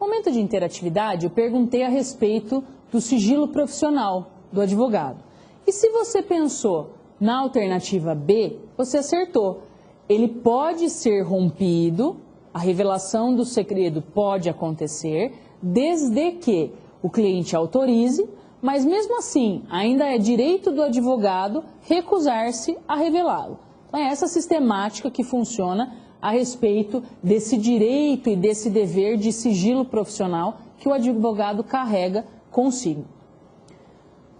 No momento de interatividade, eu perguntei a respeito do sigilo profissional do advogado. E se você pensou na alternativa B, você acertou. Ele pode ser rompido, a revelação do segredo pode acontecer, desde que o cliente autorize, mas mesmo assim, ainda é direito do advogado recusar-se a revelá-lo. Então é essa sistemática que funciona a respeito desse direito e desse dever de sigilo profissional que o advogado carrega consigo.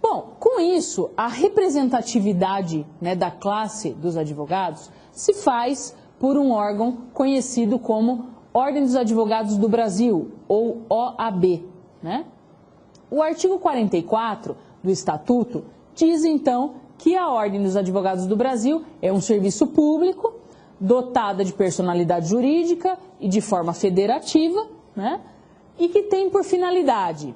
Bom, com isso, a representatividade, né, da classe dos advogados se faz por um órgão conhecido como Ordem dos Advogados do Brasil, ou OAB, né? O artigo 44 do Estatuto diz, então, que a Ordem dos Advogados do Brasil é um serviço público, dotada de personalidade jurídica e de forma federativa, né? E que tem por finalidade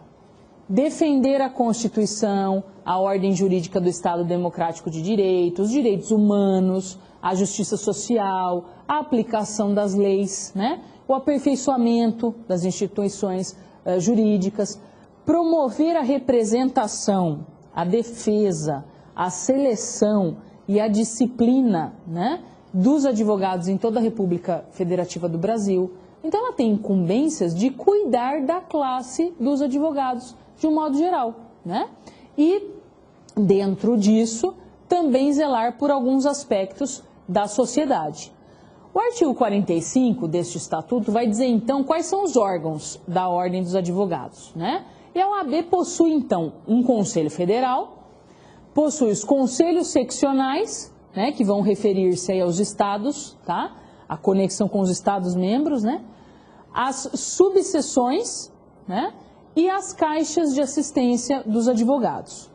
defender a Constituição, a ordem jurídica do Estado Democrático de Direito, os direitos humanos, a justiça social, a aplicação das leis, né? O aperfeiçoamento das instituições jurídicas, promover a representação, a defesa, a seleção e a disciplina, né, dos advogados em toda a República Federativa do Brasil. Então ela tem incumbências de cuidar da classe dos advogados de um modo geral, né? E dentro disso também zelar por alguns aspectos da sociedade. O artigo 45 deste estatuto vai dizer então quais são os órgãos da Ordem dos Advogados, né? E a OAB possui então um Conselho Federal, possui os conselhos seccionais, né, que vão referir-se aí aos estados, tá? A conexão com os estados membros, né? As subseções, né? E as caixas de assistência dos advogados.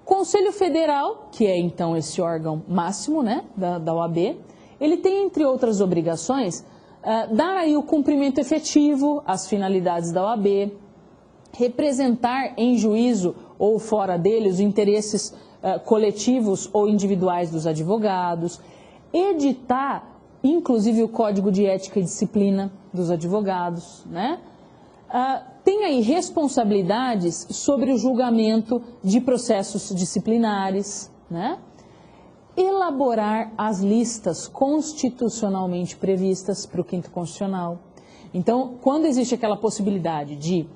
Conselho Federal, que é então esse órgão máximo, né, da OAB, ele tem, entre outras obrigações, dar aí o cumprimento efetivo às finalidades da OAB, representar em juízo ou fora dele os interesses coletivos ou individuais dos advogados, editar, inclusive, o Código de Ética e Disciplina dos advogados, né? Tem aí responsabilidades sobre o julgamento de processos disciplinares, né? Elaborar as listas constitucionalmente previstas para o Quinto Constitucional. Então, quando existe aquela possibilidade de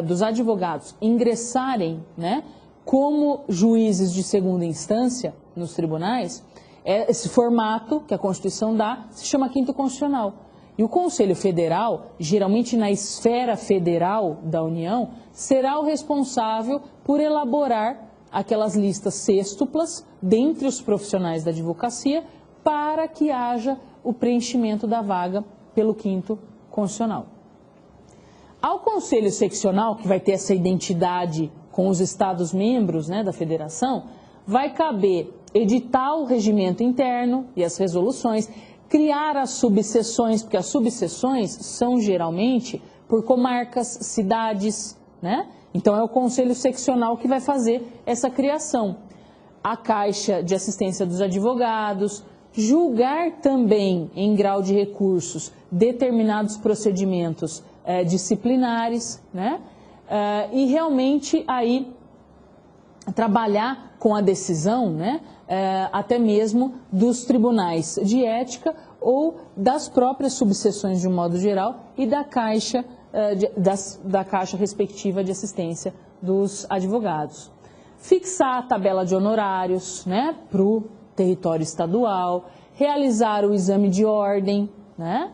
dos advogados ingressarem, né, como juízes de segunda instância nos tribunais, esse formato que a Constituição dá se chama Quinto Constitucional. E o Conselho Federal, geralmente na esfera federal da União, será o responsável por elaborar aquelas listas sêxtuplas dentre os profissionais da advocacia para que haja o preenchimento da vaga pelo Quinto Constitucional. Ao Conselho Seccional, que vai ter essa identidade com os Estados-membros, né, da Federação, vai caber editar o regimento interno e as resoluções, criar as subseções, porque as subseções são geralmente por comarcas, cidades, né? Então é o Conselho Seccional que vai fazer essa criação. A Caixa de Assistência dos Advogados, julgar também em grau de recursos determinados procedimentos disciplinares, né? E realmente aí trabalhar com a decisão, né, até mesmo dos tribunais de ética ou das próprias subseções de um modo geral e da caixa, da caixa respectiva de assistência dos advogados. Fixar a tabela de honorários, né, para o território estadual, realizar o exame de ordem, né,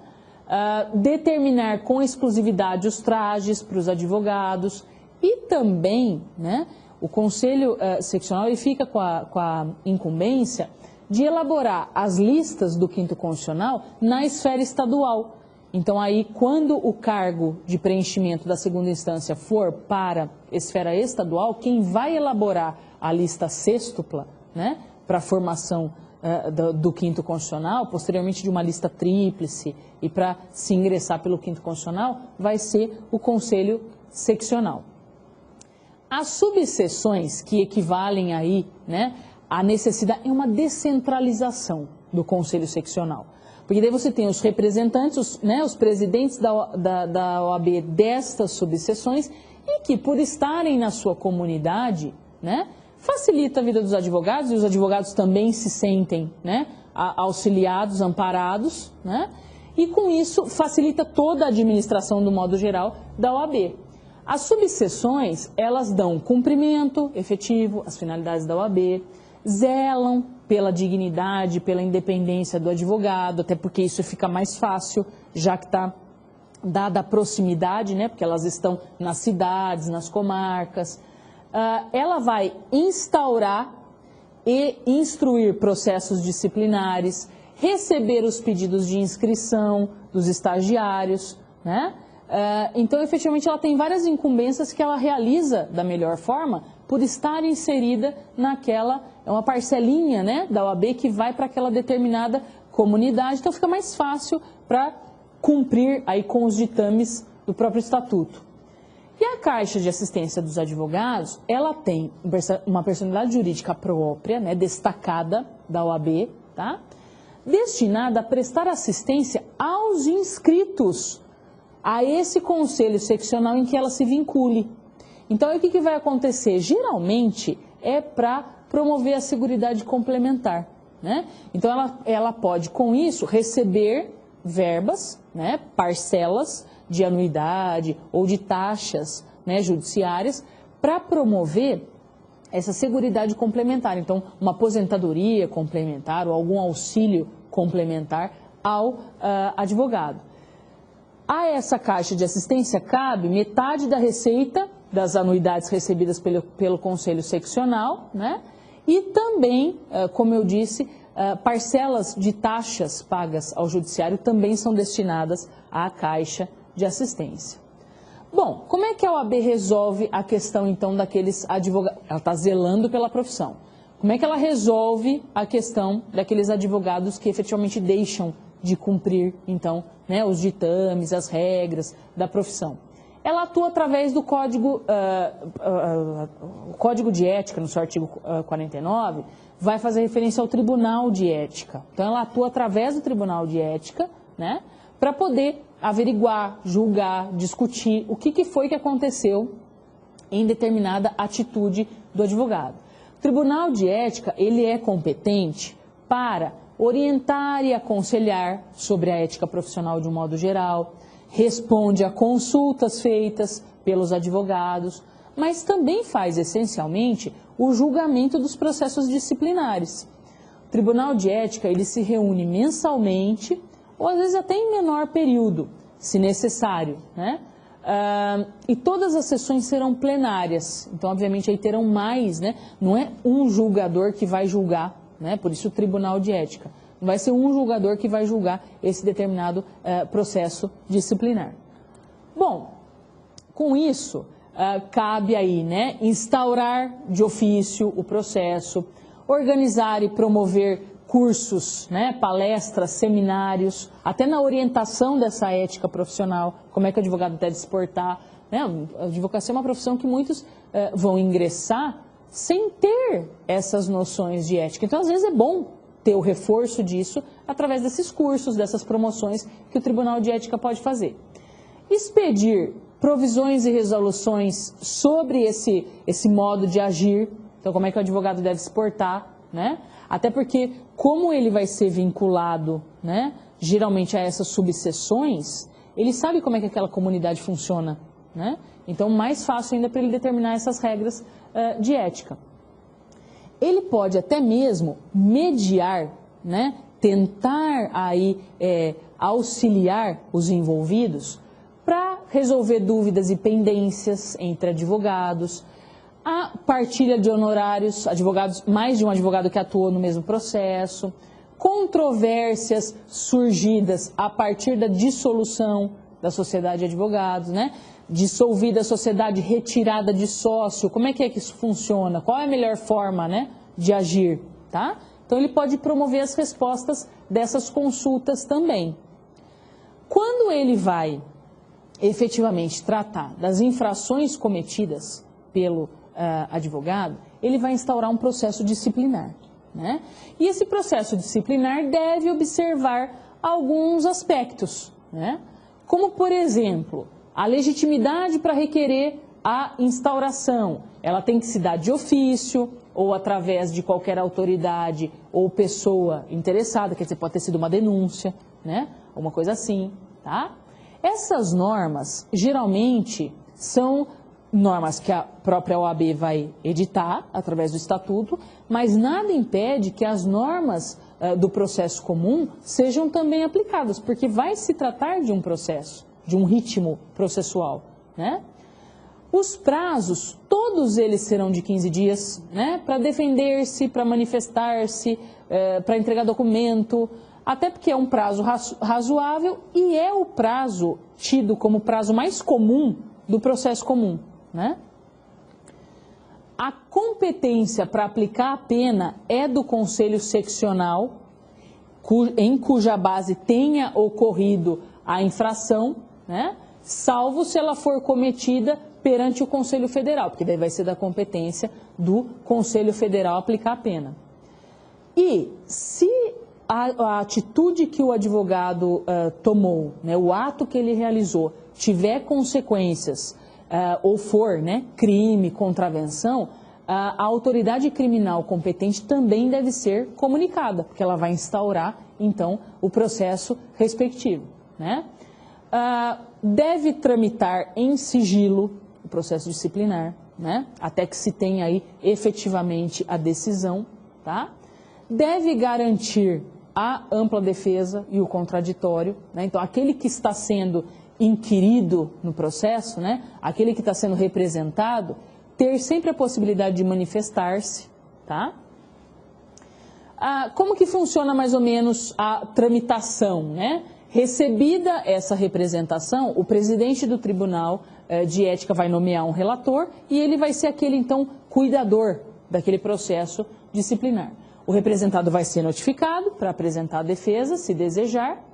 determinar com exclusividade os trajes para os advogados e também, né, o Conselho Seccional ele fica com a incumbência de elaborar as listas do Quinto Constitucional na esfera estadual. Então, aí, quando o cargo de preenchimento da segunda instância for para a esfera estadual, quem vai elaborar a lista sêxtupla, né, para a formação do Quinto Constitucional, posteriormente de uma lista tríplice e para se ingressar pelo Quinto Constitucional, vai ser o Conselho Seccional. As subseções que equivalem aí, né, à necessidade, é uma descentralização do Conselho Seccional. Porque daí você tem os representantes, os presidentes da OAB destas subseções e que, por estarem na sua comunidade, né, facilita a vida dos advogados, e os advogados também se sentem, né, auxiliados, amparados, né, e com isso facilita toda a administração, do modo geral, da OAB. As subseções, elas dão cumprimento efetivo às finalidades da OAB, zelam pela dignidade, pela independência do advogado, até porque isso fica mais fácil, já que está dada a proximidade, né, porque elas estão nas cidades, nas comarcas. Ela vai instaurar e instruir processos disciplinares, receber os pedidos de inscrição dos estagiários, né? Então, efetivamente, ela tem várias incumbências que ela realiza da melhor forma por estar inserida naquela, é uma parcelinha, né, da OAB que vai para aquela determinada comunidade, então fica mais fácil para cumprir aí com os ditames do próprio estatuto. E a Caixa de Assistência dos Advogados, ela tem uma personalidade jurídica própria, né, destacada da OAB, tá? Destinada a prestar assistência aos inscritos a esse conselho seccional em que ela se vincule. Então, o que vai acontecer? Geralmente é para promover a seguridade complementar, né? Então, ela pode, com isso, receber verbas, né, parcelas de anuidade ou de taxas, né, judiciárias, para promover essa seguridade complementar. Então, uma aposentadoria complementar ou algum auxílio complementar ao advogado. A essa Caixa de Assistência cabe metade da receita das anuidades recebidas pelo Conselho Seccional, né? E também, como eu disse, parcelas de taxas pagas ao Judiciário também são destinadas à Caixa de Assistência. Bom, como é que a OAB resolve a questão, então, daqueles advogados? Ela está zelando pela profissão. Como é que ela resolve a questão daqueles advogados que efetivamente deixam de cumprir, então, né, os ditames, as regras da profissão? Ela atua através do Código de Ética, no seu artigo 49, vai fazer referência ao Tribunal de Ética. Então, ela atua através do Tribunal de Ética, né, para poder averiguar, julgar, discutir o que foi que aconteceu em determinada atitude do advogado. O Tribunal de Ética, ele é competente para orientar e aconselhar sobre a ética profissional de um modo geral, responde a consultas feitas pelos advogados, mas também faz essencialmente o julgamento dos processos disciplinares. O Tribunal de Ética, ele se reúne mensalmente, ou às vezes até em menor período, se necessário, né? E todas as sessões serão plenárias, então obviamente aí terão mais, né? Não é um julgador que vai julgar, né? Por isso o Tribunal de Ética. Não vai ser um julgador que vai julgar esse determinado processo disciplinar. Bom, com isso, cabe aí, né, instaurar de ofício o processo, organizar e promover cursos, né, palestras, seminários, até na orientação dessa ética profissional, como é que o advogado deve se portar, né? A advocacia é uma profissão que muitos vão ingressar sem ter essas noções de ética. Então, às vezes é bom ter o reforço disso através desses cursos, dessas promoções que o Tribunal de Ética pode fazer. Expedir provisões e resoluções sobre esse modo de agir, então como é que o advogado deve se portar, né? Até porque, como ele vai ser vinculado, né, geralmente a essas subseções, ele sabe como é que aquela comunidade funciona, né? Então, mais fácil ainda para ele determinar essas regras de ética. Ele pode até mesmo mediar, né, tentar aí auxiliar os envolvidos para resolver dúvidas e pendências entre advogados, a partilha de honorários, mais de um advogado que atuou no mesmo processo, controvérsias surgidas a partir da dissolução da sociedade de advogados, né? Dissolvida a sociedade, retirada de sócio, como é que isso funciona? Qual é a melhor forma, né, de agir? Tá? Então, ele pode promover as respostas dessas consultas também. Quando ele vai efetivamente tratar das infrações cometidas pelo advogado, ele vai instaurar um processo disciplinar, né? E esse processo disciplinar deve observar alguns aspectos, né? Como, por exemplo, a legitimidade para requerer a instauração. Ela tem que se dar de ofício ou através de qualquer autoridade ou pessoa interessada, quer dizer, pode ter sido uma denúncia, né? Uma coisa assim, tá? Essas normas, geralmente, são normas que a própria OAB vai editar através do estatuto, mas nada impede que as normas do processo comum sejam também aplicadas, porque vai se tratar de um processo, de um ritmo processual, né? Os prazos, todos eles serão de 15 dias, né? Para defender-se, para manifestar-se, para entregar documento, até porque é um prazo razoável e é o prazo tido como prazo mais comum do processo comum, né? A competência para aplicar a pena é do Conselho Seccional, em cuja base tenha ocorrido a infração, né? Salvo se ela for cometida perante o Conselho Federal, porque daí vai ser da competência do Conselho Federal aplicar a pena. E se a atitude que o advogado tomou, né, o ato que ele realizou, tiver consequências ou for, né, crime, contravenção, a autoridade criminal competente também deve ser comunicada, porque ela vai instaurar, então, o processo respectivo, né? Deve tramitar em sigilo o processo disciplinar, né? Até que se tenha aí efetivamente a decisão, tá? Deve garantir a ampla defesa e o contraditório, né? Então, aquele que está sendo inquirido no processo, né? Aquele que está sendo representado, ter sempre a possibilidade de manifestar-se, tá? Como que funciona mais ou menos a tramitação, né? Recebida essa representação, o presidente do Tribunal de Ética vai nomear um relator e ele vai ser aquele, então, cuidador daquele processo disciplinar. O representado vai ser notificado para apresentar a defesa, se desejar,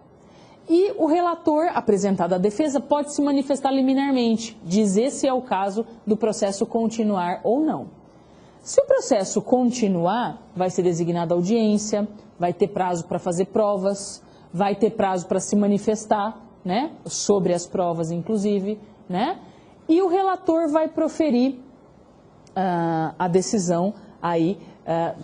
e o relator, apresentada a defesa, pode se manifestar liminarmente, dizer se é o caso do processo continuar ou não. Se o processo continuar, vai ser designada audiência, vai ter prazo para fazer provas, vai ter prazo para se manifestar, né, sobre as provas, inclusive, né, e o relator vai proferir a decisão aí,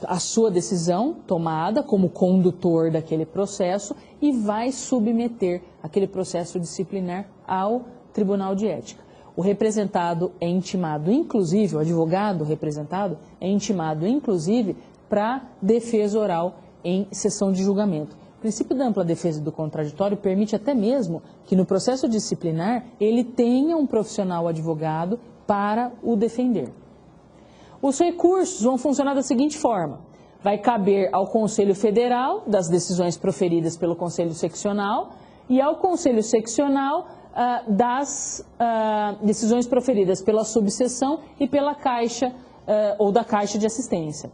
a sua decisão tomada como condutor daquele processo e vai submeter aquele processo disciplinar ao Tribunal de Ética. O representado é intimado, inclusive, o advogado representado é intimado, inclusive, para defesa oral em sessão de julgamento. O princípio da ampla defesa e do contraditório permite até mesmo que no processo disciplinar ele tenha um profissional advogado para o defender. Os recursos vão funcionar da seguinte forma: vai caber ao Conselho Federal das decisões proferidas pelo Conselho Seccional e ao Conselho Seccional das decisões proferidas pela subseção e pela Caixa ou da Caixa de Assistência.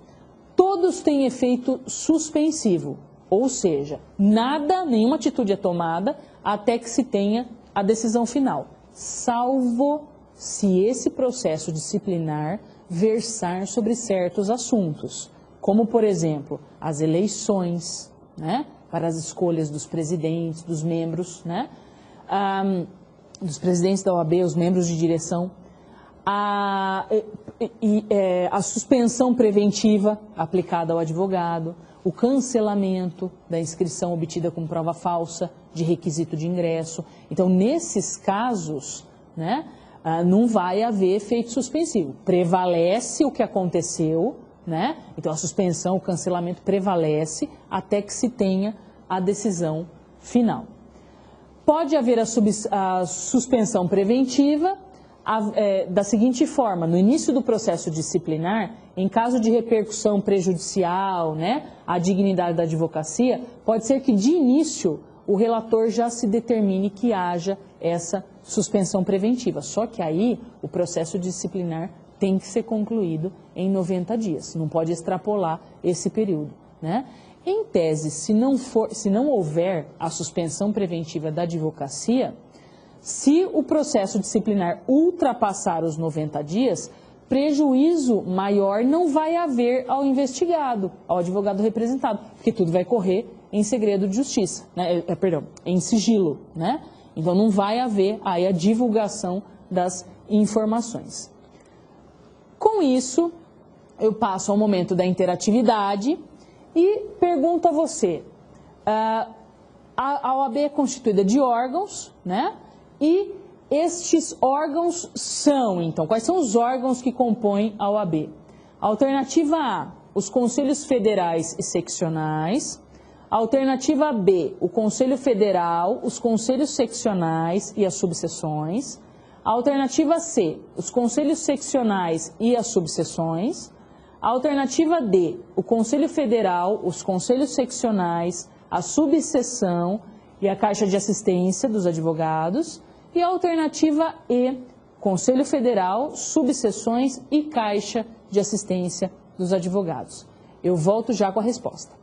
Todos têm efeito suspensivo, ou seja, nenhuma atitude é tomada até que se tenha a decisão final, salvo se esse processo disciplinar versar sobre certos assuntos, como, por exemplo, as eleições, né, para as escolhas dos presidentes, dos membros, né, dos presidentes da OAB, os membros de direção, a suspensão preventiva aplicada ao advogado, o cancelamento da inscrição obtida com prova falsa de requisito de ingresso. Então, nesses casos, né, não vai haver efeito suspensivo. Prevalece o que aconteceu, né? Então, a suspensão, o cancelamento prevalece até que se tenha a decisão final. Pode haver a suspensão preventiva da seguinte forma: no início do processo disciplinar, em caso de repercussão prejudicial, né, à dignidade da advocacia, pode ser que de início o relator já se determine que haja essa suspensão preventiva. Só que aí o processo disciplinar tem que ser concluído em 90 dias, não pode extrapolar esse período, né? Em tese, se não houver a suspensão preventiva da advocacia, se o processo disciplinar ultrapassar os 90 dias, prejuízo maior não vai haver ao investigado, ao advogado representado, porque tudo vai correr em segredo de justiça, né? Perdão, em sigilo, né? Então não vai haver aí a divulgação das informações. Com isso, eu passo ao momento da interatividade e pergunto a você, a OAB é constituída de órgãos, né? E estes órgãos são, então, quais são os órgãos que compõem a OAB? Alternativa A, os conselhos federais e seccionais. Alternativa B, o Conselho Federal, os conselhos seccionais e as subseções. Alternativa C, os conselhos seccionais e as subseções. Alternativa D, o Conselho Federal, os conselhos seccionais, a subseção e a Caixa de Assistência dos Advogados. E a alternativa E, Conselho Federal, subseções e Caixa de Assistência dos Advogados. Eu volto já com a resposta.